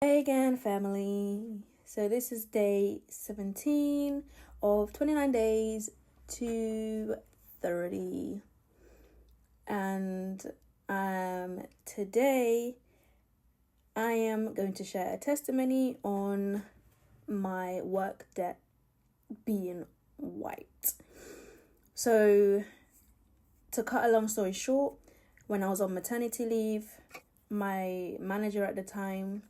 Hey again, family. So this is day 17 of 29 days to 30. And today I am going to share a testimony on my work debt being white. So to cut a long story short, when I was on maternity leave, my manager at the time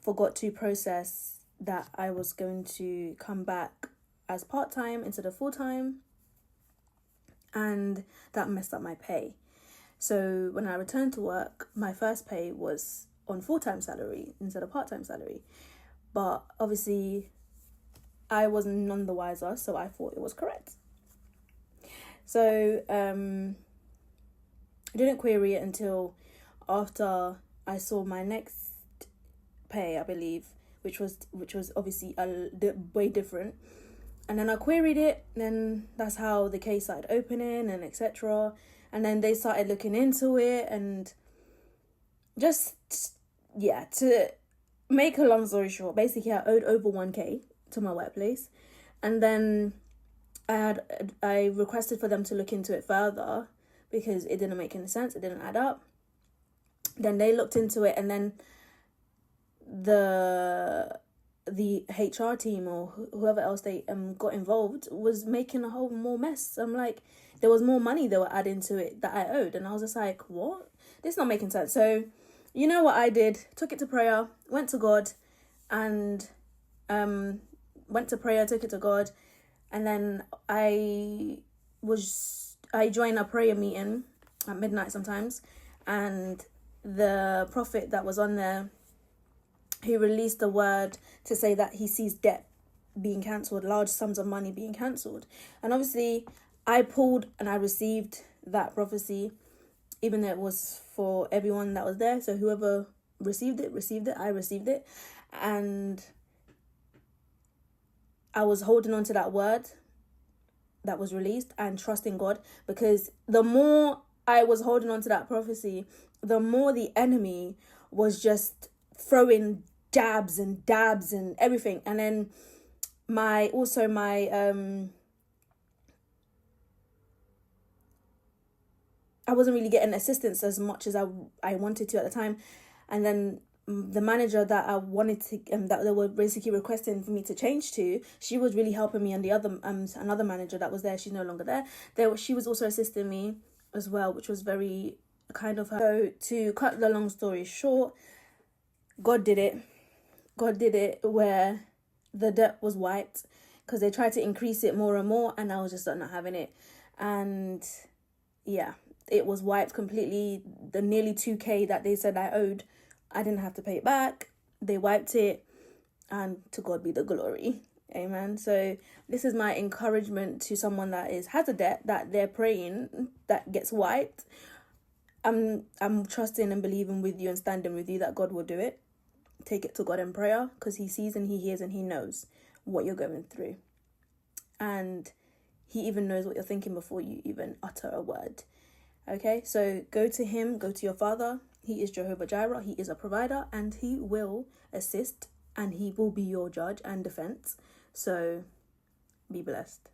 forgot to process that I was going to come back as part-time instead of full-time, and that messed up my pay. So when I returned to work, my first pay was on full-time salary instead of part-time salary. But obviously I was none the wiser, so I thought it was correct. So I didn't query it until after I saw my next pay, I believe, which was obviously way different. And then I queried it, then that's how the case started opening and etc. And then they started looking into it, and to make a long story short, basically I owed over 1k to my workplace. And then I requested for them to look into it further because it didn't make any sense, it didn't add up. Then they looked into it, and then the HR team or whoever else they got involved was making a whole more mess. I'm like, there was more money they were adding to it that I owed, and I was just like, what? This is not making sense. So you know what I did? Took it to prayer, went to God, and took it to God, and then I joined a prayer meeting at midnight sometimes, and the prophet that was on there, he released a word to say that he sees debt being cancelled, large sums of money being cancelled. And obviously I pulled and I received that prophecy, even though it was for everyone that was there. So whoever received it, I received it. And I was holding on to that word that was released and trusting God, because the more I was holding on to that prophecy, the more the enemy was just throwing jabs and dabs and everything. And then I wasn't really getting assistance as much as I wanted to at the time. And then the manager that I wanted to that they were basically requesting for me to change to, she was really helping me, and the other another manager that was there, she's no longer there, she was also assisting me as well, which was very kind of her. So to cut the long story short, God did it where the debt was wiped, because they tried to increase it more and more, and I was just not having it. And yeah, it was wiped completely. The nearly 2k that they said I owed, I didn't have to pay it back. They wiped it, and to God be the glory. Amen. So this is my encouragement to someone that has a debt that they're praying that gets wiped. I'm trusting and believing with you and standing with you that God will do it. Take it to God in prayer, because he sees and he hears and he knows what you're going through. And he even knows what you're thinking before you even utter a word. Okay, so go to him, go to your Father. He is Jehovah Jireh. He is a provider, and he will assist, and he will be your judge and defense. So be blessed.